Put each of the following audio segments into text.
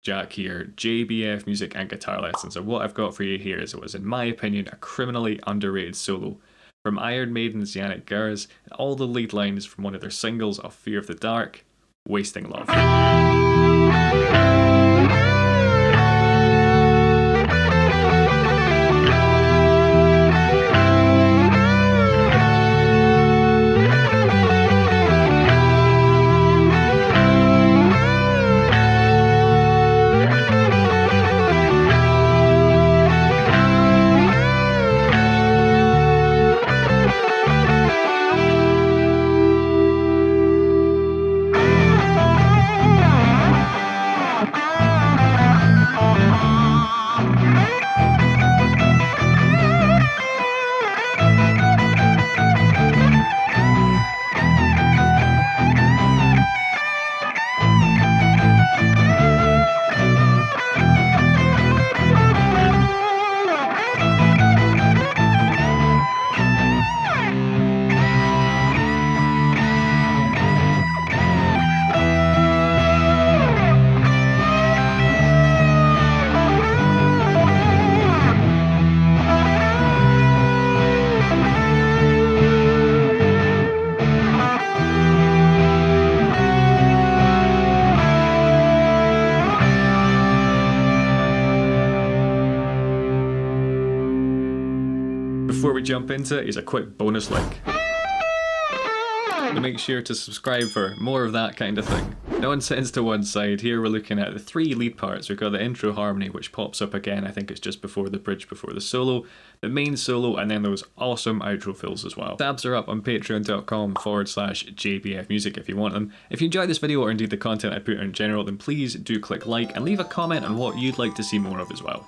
Jack here, JBF Music and Guitar Lessons. So what I've got for you here is what was, in my opinion, a criminally underrated solo from Iron Maiden's Janick Gers, and all the lead lines from one of their singles of Fear of the Dark, Wasting Love. Before we jump into it, here's a quick bonus link. So make sure to subscribe for more of that kind of thing. Nonsense to one side, here we're looking at the three lead parts. We've got the intro harmony, which pops up again, I think it's just before the bridge, before the solo, the main solo, and then those awesome outro fills as well. Tabs are up on patreon.com/JBF Music if you want them. If you enjoyed this video or indeed the content I put out in general, then please do click like and leave a comment on what you'd like to see more of as well.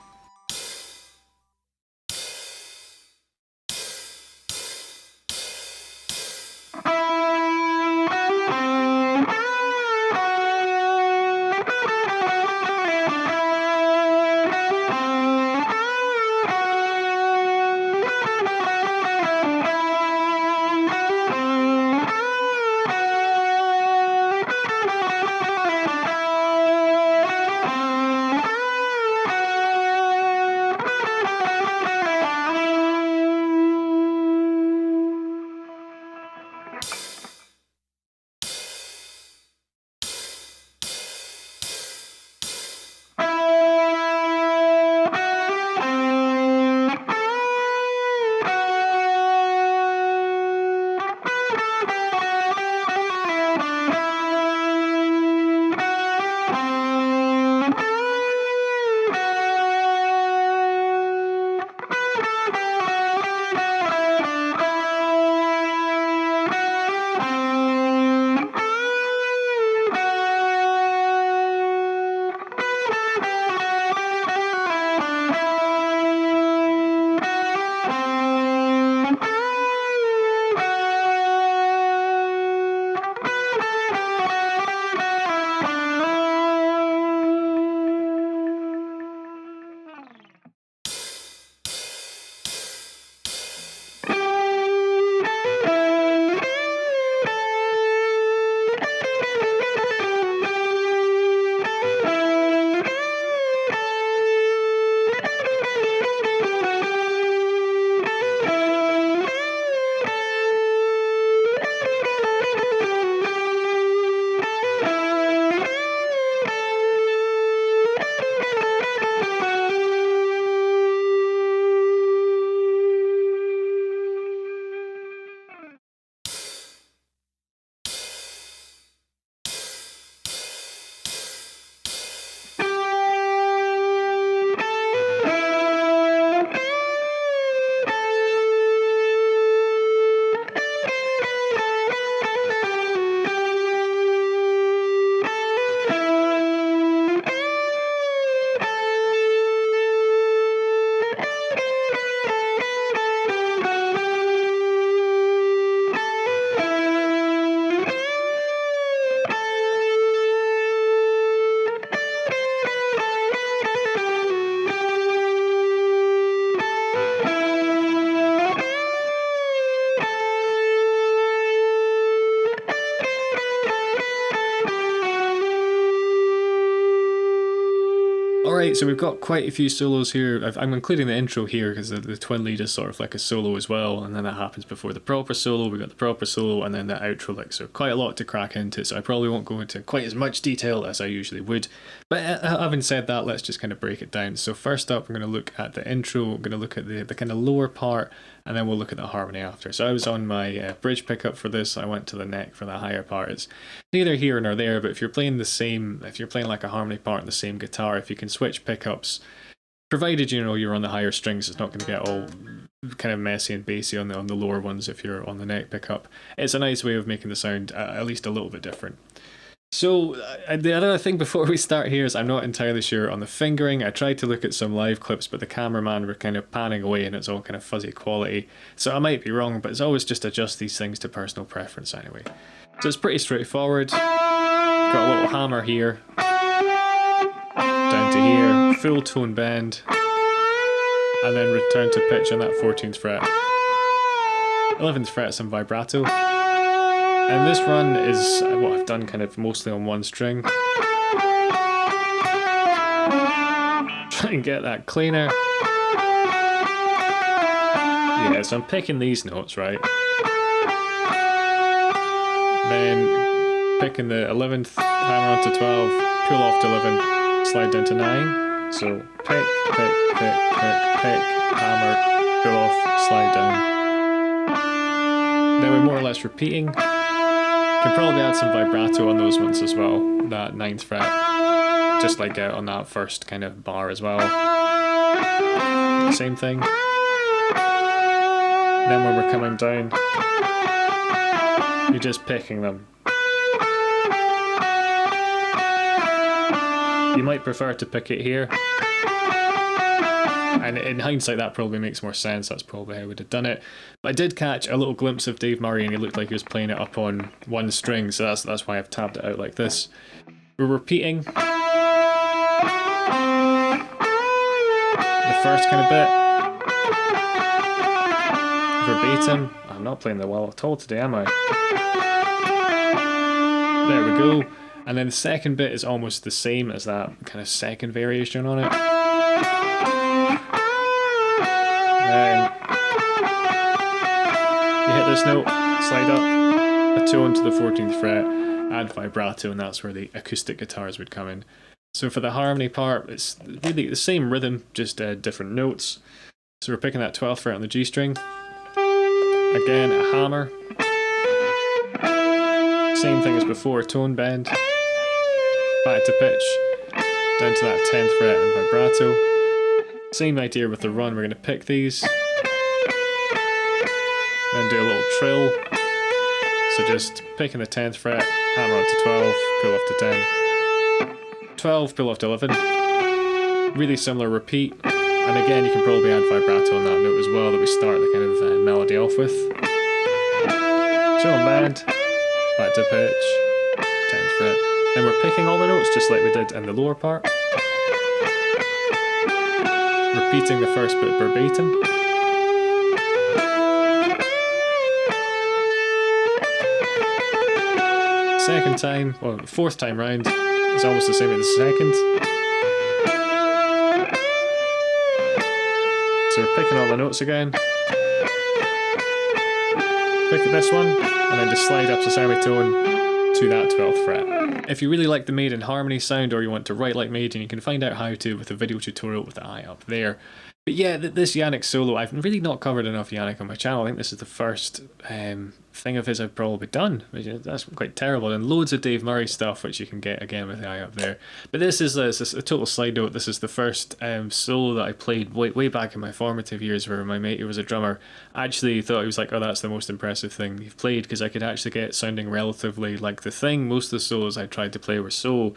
Alright, so we've got quite a few solos here. I'm including the intro here because the twin lead is sort of like a solo as well, and then that happens before the proper solo. We've got the proper solo and then the outro lick, so quite a lot to crack into, so I probably won't go into quite as much detail as I usually would. But having said that, let's just kind of break it down. So first up, we're going to look at the intro, we're going to look at the kind of lower part, and then we'll look at the harmony after. So I was on my bridge pickup for this, I went to the neck for the higher part. It's neither here nor there, but if you're playing like a harmony part on the same guitar, if you can switch pickups, provided you know you're on the higher strings, it's not going to get all kind of messy and bassy on the lower ones if you're on the neck pickup. It's a nice way of making the sound at least a little bit different. So the other thing before we start here is I'm not entirely sure on the fingering. I tried to look at some live clips, but the cameraman were kind of panning away and it's all kind of fuzzy quality. So I might be wrong, but it's always just adjust these things to personal preference anyway. So it's pretty straightforward. Got a little hammer here, down to here, full tone bend, and then return to pitch on that 14th fret. 11th fret, some vibrato. And this run is what I've done kind of mostly on one string. Try and get that cleaner. Yeah, so I'm picking these notes, right? Then picking the 11th, hammer onto 12, pull off to 11, slide down to 9. So pick, hammer, pull off, slide down. Then we're more or less repeating. Can probably add some vibrato on those ones as well, that 9th fret, just like on that first kind of bar as well. Same thing. Then when we're coming down, you're just picking them. You might prefer to pick it here. And in hindsight, that probably makes more sense. That's probably how I would have done it. But I did catch a little glimpse of Dave Murray, and he looked like he was playing it up on one string, so that's why I've tabbed it out like this. We're repeating the first kind of bit verbatim. I'm not playing the well at all today, am I? There we go. And then the second bit is almost the same as that kind of second variation on it. Then you hit this note, slide up a tone to the 14th fret, add vibrato, and that's where the acoustic guitars would come in. So for the harmony part, it's really the same rhythm, just different notes. So we're picking that 12th fret on the G string. Again, a hammer. Same thing as before, tone bend. Back to pitch, down to that 10th fret and vibrato. Same idea with the run, we're going to pick these, then do a little trill. So just picking the 10th fret, hammer onto 12, pull off to 10. 12, pull off to 11. Really similar repeat. And again, you can probably add vibrato on that note as well that we start the kind of melody off with. Chill and bend, back to pitch, 10th fret. Then we're picking all the notes just like we did in the lower part. Repeating the first bit verbatim. Second time, well, fourth time round, is almost the same as the second. So we're picking all the notes again. Pick this one, and then just slide up the semitone to that 12th fret. If you really like the Maiden harmony sound, or you want to write like Maiden, you can find out how to with a video tutorial with the eye up there. But yeah, this Janick solo, I've really not covered enough Janick on my channel. I think this is the first thing of his I've probably done, which that's quite terrible. And loads of Dave Murray stuff, which you can get again with the eye up there. But this is a total side note. This is the first solo that I played way back in my formative years, where my mate who was a drummer actually thought, he was like, oh, that's the most impressive thing you've played, because I could actually get it sounding relatively like the thing. Most of the solos I tried to play were so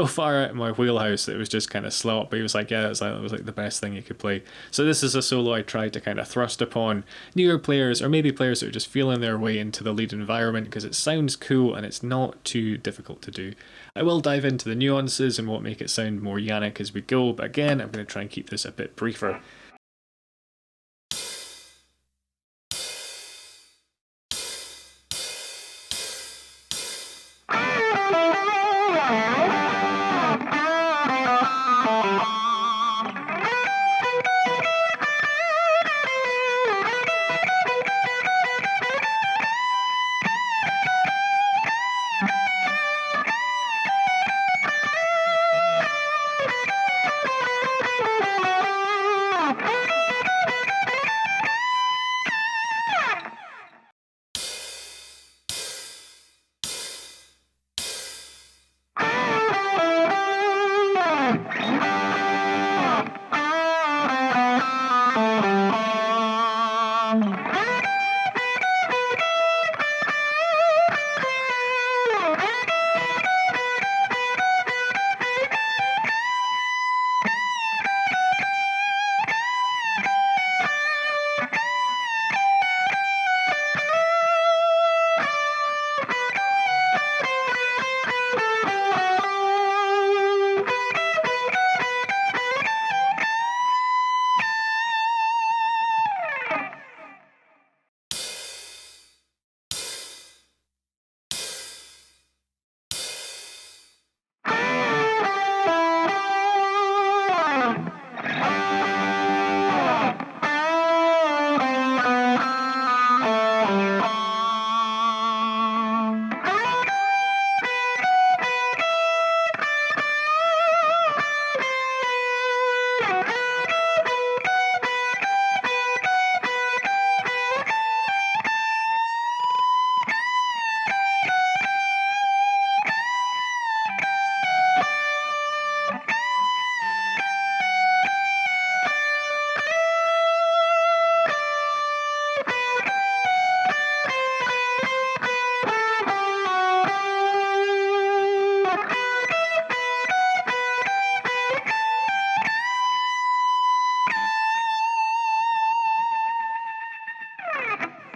far out of my wheelhouse that it was just kind of slop. But he was like, yeah, that was like the best thing you could play. So this is a solo I tried to kind of thrust upon newer players, or maybe players that are just feeling their way into the lead environment, because it sounds cool and it's not too difficult to do. I will dive into the nuances and what make it sound more Janick as we go, but again, I'm going to try and keep this a bit briefer.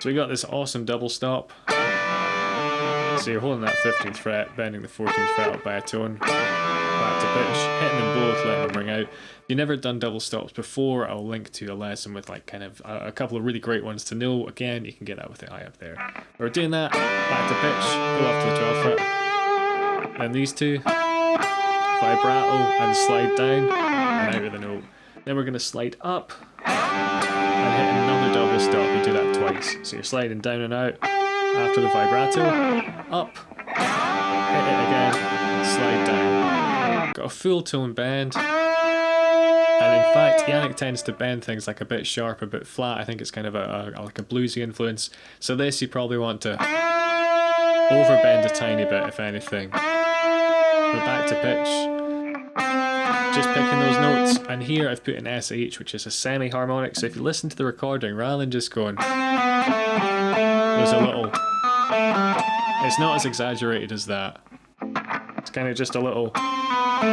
So we got this awesome double stop. So you're holding that 15th fret, bending the 14th fret up by a tone, back to pitch, hitting them both, letting them ring out. If you've never done double stops before, I'll link to a lesson with like kind of a couple of really great ones to know. Again, you can get that with the eye up there. We're doing that, back to pitch, go up to the 12th fret. Then these two, vibrato and slide down and out of the note. Then we're going to slide up and hit another double stop. You do that twice. So you're sliding down and out after the vibrato, up, hit it again, slide down. Got a full tone bend. And in fact, Janick tends to bend things like a bit sharp, a bit flat. I think it's kind of like a bluesy influence. So this you probably want to overbend a tiny bit, if anything. But back to pitch. Just picking those notes. And here I've put an SH, which is a semi-harmonic. So if you listen to the recording, rather than just going, there's a little... It's not as exaggerated as that. It's kind of just a little... And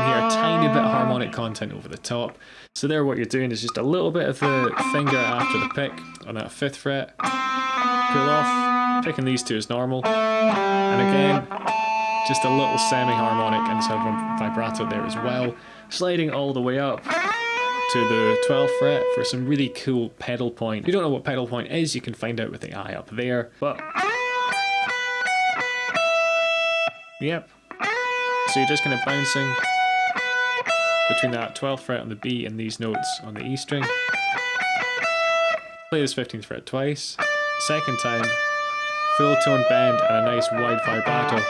here a tiny bit of harmonic content over the top. So there what you're doing is just a little bit of the finger after the pick on that 5th fret. Pull off, picking these two as normal. And again, just a little semi-harmonic and some vibrato there as well. Sliding all the way up to the 12th fret for some really cool pedal point. If you don't know what pedal point is, you can find out with the eye up there. But yep. So you're just kind of bouncing between that 12th fret on the B and these notes on the E string. Play this 15th fret twice. Second time, full tone bend and a nice wide vibrato.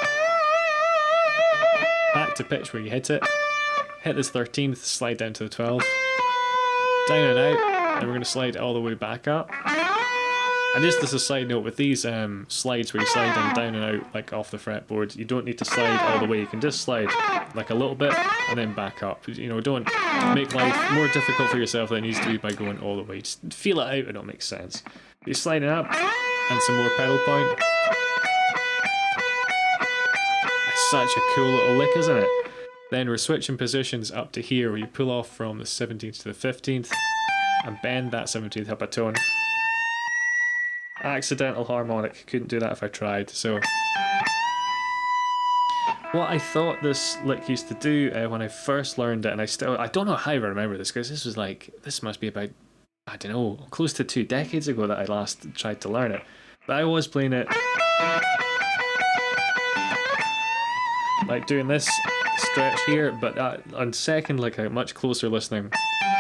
Back to pitch where you hit it. Hit this 13th, slide down to the 12th. Down and out, and we're going to slide all the way back up. And just as a side note, with these slides where you're sliding down and out like off the fretboard, you don't need to slide all the way. You can just slide like a little bit and then back up. You know, don't make life more difficult for yourself than it needs to be by going all the way. Just feel it out and it'll make sense. You're sliding up and some more pedal point. It's such a cool little lick, isn't it? Then we're switching positions up to here where you pull off from the 17th to the 15th and bend that 17th up a tone. Accidental harmonic, couldn't do that if I tried. So what I thought this lick used to do when I first learned it, and I don't know how I remember this, because this must be about, I don't know, close to 2 decades ago that I last tried to learn it. But I was playing it like doing this stretch here, but on second, like a much closer listening,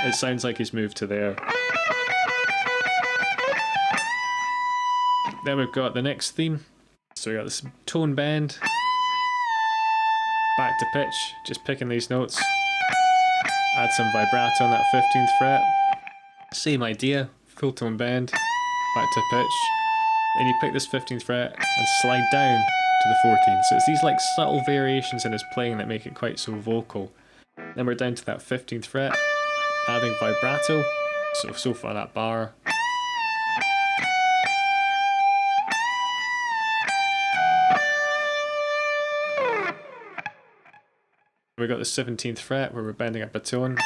it sounds like he's moved to there. Then we've got the next theme. So we got this tone bend, back to pitch, just picking these notes. Add some vibrato on that 15th fret. Same idea, full tone bend, back to pitch. Then you pick this 15th fret and slide down to the 14th. So it's these like subtle variations in his playing that make it quite so vocal. Then we're down to that 15th fret, adding vibrato, so far that bar. We've got the 17th fret where we're bending up a tone.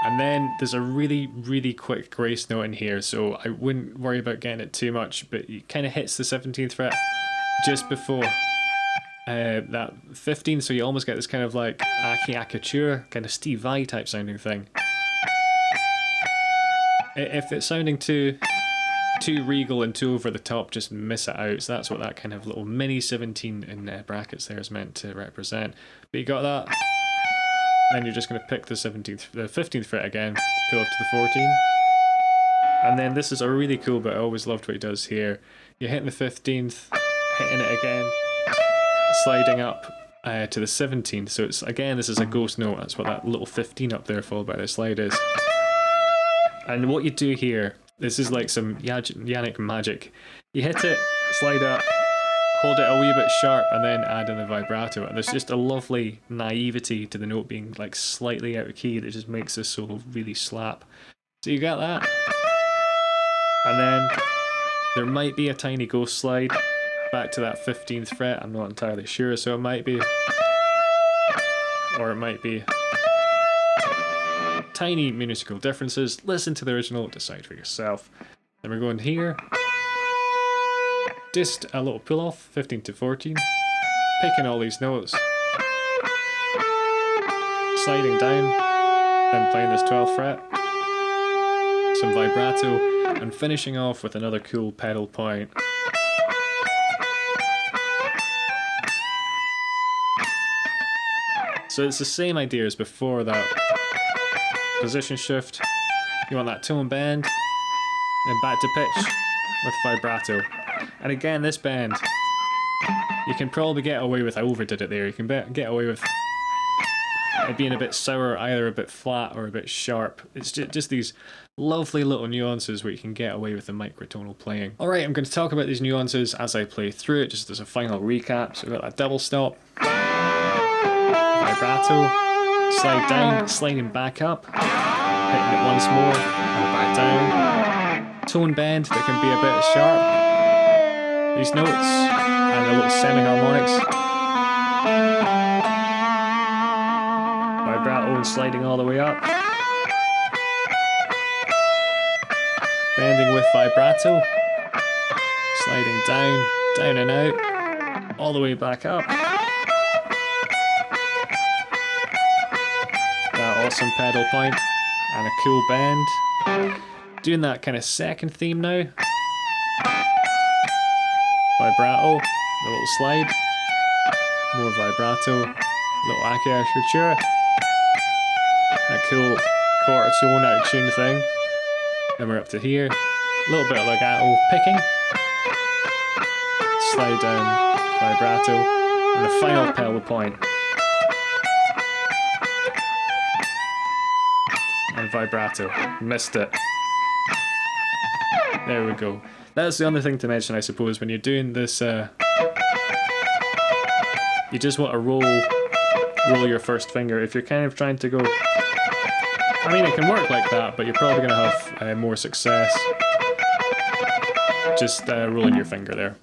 And then there's a really, really quick grace note in here, so I wouldn't worry about getting it too much, but it kind of hits the 17th fret just before that 15th, so you almost get this kind of like acciacature, kind of Steve Vai type sounding thing. If it's sounding too regal and too over the top, just miss it out. So that's what that kind of little mini 17 in brackets there is meant to represent. But you got that. Then you're just going to pick the 15th fret again, pull up to the 14. And then this is a really cool bit. I always loved what he does here. You're hitting the 15th, hitting it again, sliding up to the 17th. So it's again, this is a ghost note. That's what that little 15 up there followed by the slide is. And what you do here, this is like some Janick magic. You hit it, slide up, hold it a wee bit sharp, and then add in the vibrato. And there's just a lovely naivety to the note being like slightly out of key that just makes this solo really slap. So you got that. And then there might be a tiny ghost slide back to that 15th fret. I'm not entirely sure, so it might be. Or it might be. Tiny musical differences. Listen to the original, decide for yourself. Then we're going here. Just a little pull off, 15 to 14. Picking all these notes. Sliding down. Then playing this 12th fret. Some vibrato. And finishing off with another cool pedal point. So it's the same idea as before that. Position shift. You want that tone bend. Then back to pitch with vibrato. And again, this bend, you can probably get away with, I overdid it there, you can get away with it being a bit sour, either a bit flat or a bit sharp. It's just these lovely little nuances where you can get away with the microtonal playing. Alright, I'm going to talk about these nuances as I play through it, just as a final recap. So we've got that double stop, vibrato, slide down, sliding back up, hitting it once more, and back down. Tone bend that can be a bit sharp. These notes, and the little semi-harmonics. Vibrato and sliding all the way up. Bending with vibrato. Sliding down, down and out, all the way back up. That awesome pedal point, and a cool bend. Doing that kind of second theme now. Vibrato, the little slide, more vibrato, little apertura, a cool quarter tone out of tune thing. Then we're up to here, a little bit of legato picking, slide down, vibrato, and the final pedal point. And vibrato, missed it. There we go. That's the other thing to mention, I suppose, when you're doing this, you just want to roll your first finger. If you're kind of trying to go, I mean, it can work like that, but you're probably going to have more success just rolling your finger there.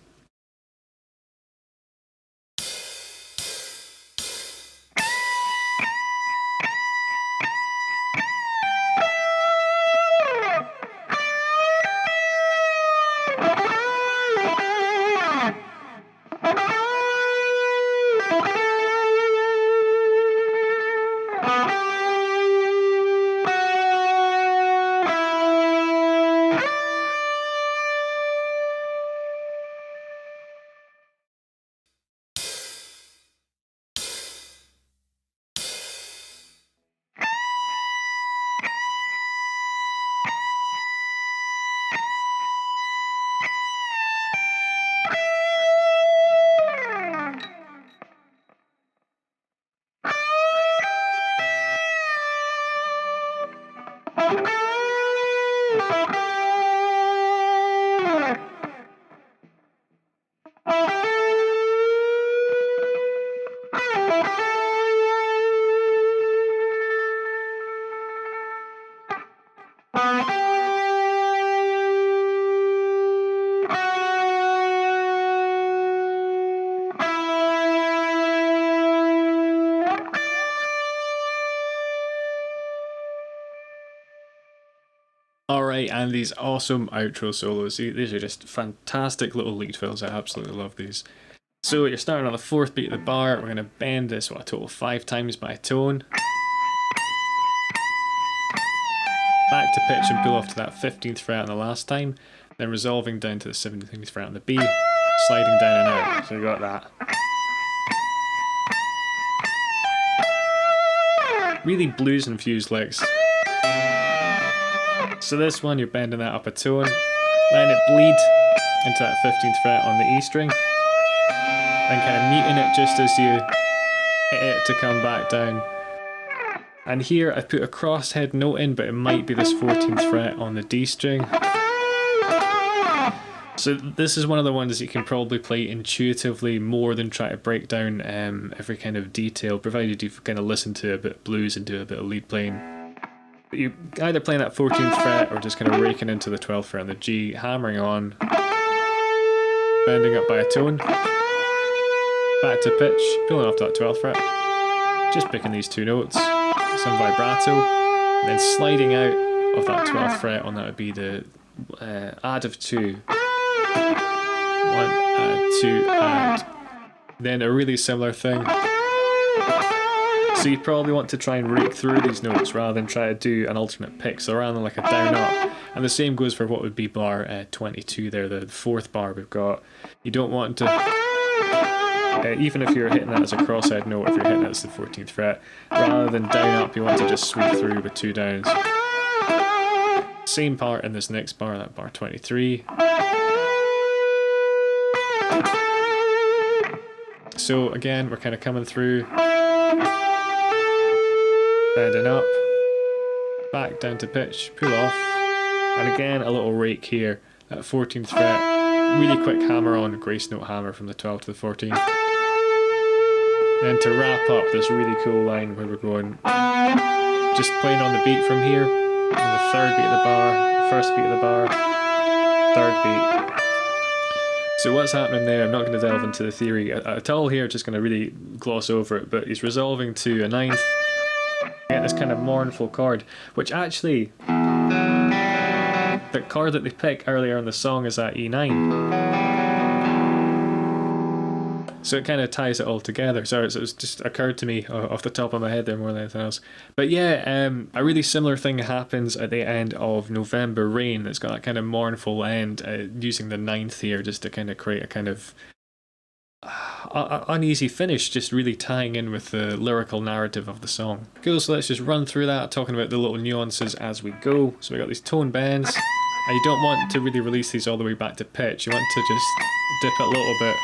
Alright, and these awesome outro solos. These are just fantastic little lead fills. I absolutely love these. So you're starting on the 4th beat of the bar. We're going to bend this, a total of 5 times by tone. Back to pitch and pull off to that 15th fret on the last time. Then resolving down to the 17th fret on the B. Sliding down and out. So you got that. Really blues infused licks. So this one, you're bending that up a tone, letting it bleed into that 15th fret on the E string, then kind of muting it just as you hit it to come back down. And here I've put a crosshead note in, but it might be this 14th fret on the D string. So this is one of the ones you can probably play intuitively more than try to break down every kind of detail, provided you've kind of listened to a bit of blues and do a bit of lead playing. But you either playing that 14th fret or just kind of raking into the 12th fret on the G, hammering on, bending up by a tone, back to pitch, pulling off that 12th fret, just picking these 2 notes, some vibrato, And then sliding out of that 12th fret on that would be the add of 2. 1, add, 2, add. Then a really similar thing. So you probably want to try and rake through these notes rather than try to do an alternate pick, so rather than like a down up. And the same goes for what would be bar 22 there, the 4th bar we've got. You don't want to, even if you're hitting that as a crosshead note, if you're hitting that as the 14th fret, rather than down up, you want to just sweep through with 2 downs. Same part in this next bar, that bar 23. So again, we're kind of coming through, bending up, back down to pitch, pull off, and again a little rake here at 14th fret, really quick hammer on, grace note hammer from the 12th to the 14th. Then to wrap up this really cool line where we're going, just playing on the beat from here, on the 3rd beat of the bar, 1st beat of the bar, 3rd beat. So what's happening there, I'm not going to delve into the theory at all here, just going to really gloss over it, but he's resolving to a 9th, get this kind of mournful chord, which actually, the chord that they pick earlier in the song is at E9. So it kind of ties it all together. Sorry, so it's just occurred to me off the top of my head there more than anything else. But yeah, a really similar thing happens at the end of November Rain. It's got that kind of mournful end, using the 9th here just to kind of create a kind of uneasy finish, just really tying in with the lyrical narrative of the song. Cool, so let's just run through that, talking about the little nuances as we go. So we got these tone bends, and you don't want to really release these all the way back to pitch. You want to just dip it a little bit.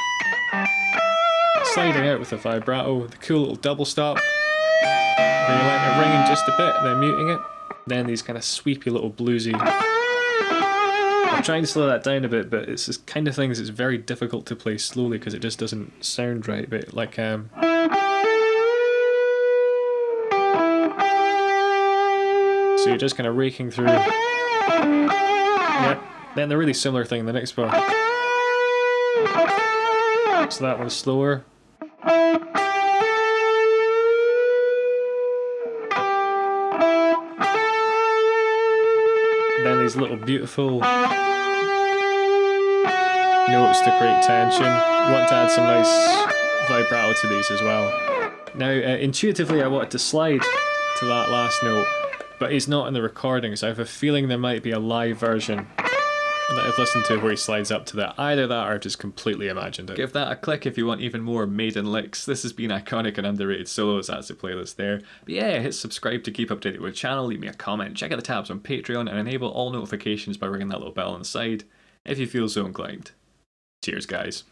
Sliding out with a vibrato, the cool little double stop, where you let it ring just a bit, then muting it. Then these kind of sweepy little bluesy. I'm trying to slow that down a bit, but it's this kind of things it's very difficult to play slowly because it just doesn't sound right. But like, so you're just kind of raking through. Yep. Then the really similar thing in the next bar. So that one's slower. Then these little beautiful notes to create tension. You want to add some nice vibrato to these as well. Now, intuitively I wanted to slide to that last note, but it's not in the recording, so I have a feeling there might be a live version that I've listened to where he slides up to that. Either that or I've just completely imagined it. Give that a click if you want even more Maiden licks. This has been Iconic and Underrated Solos. That's the playlist there. But yeah, hit subscribe to keep updated with the channel, leave me a comment, check out the tabs on Patreon, and enable all notifications by ringing that little bell on the side if you feel so inclined. Cheers, guys.